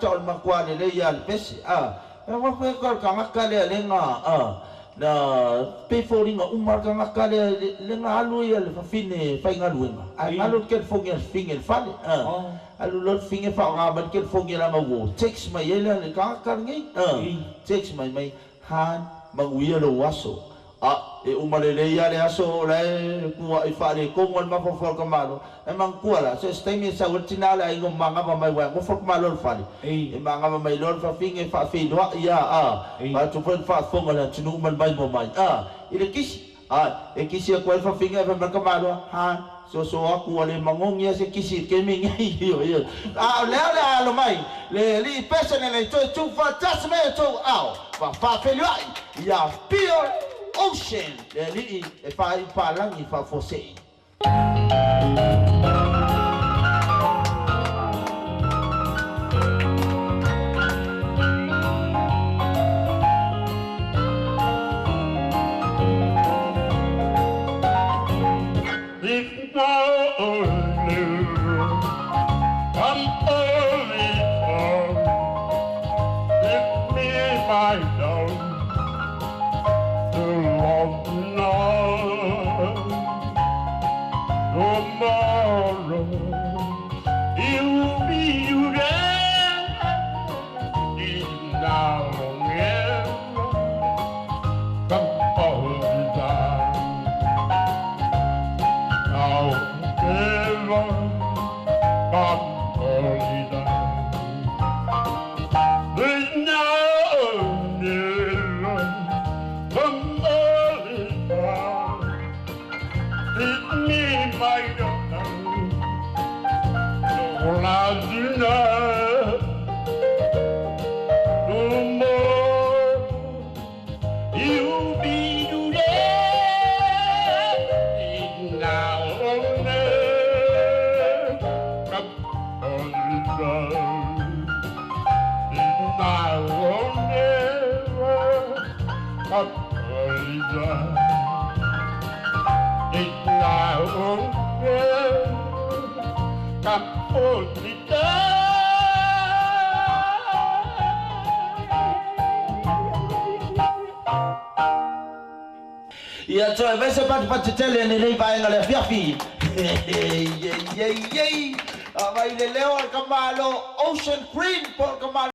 Tol makuha nila yan pesi ewan ko kangakali lenga na before nga umar kangakali lenga alu ya le fine fa ngalu ay ngalu ket fogel finger fale alu lot finger fa ngaban ket fogel ma wo text mai yela le kangakal ngai text mai han manguia lo waso umalele ya le aso le kuwa ifale ko mon ma fo ka malo emang kuwa la so stay sa ultina la ingom mga mamay wa mo fo malo fale mga mamay lor fa finge fa fi do ya ba tu fa fo ngala tinu man bay mo mai ile kis kisi ko fa finge fa ka malo ha so aku wale mangong ya se kisi keming yo le lo mai le li personally to fa just me to fa fe ya pure ocean dari ipa lang ipa fosse Ya coy, besok pat tele ni lei vai ngale fiafi. Yey. Abay leleo al kamalo Ocean Queen por kamalo.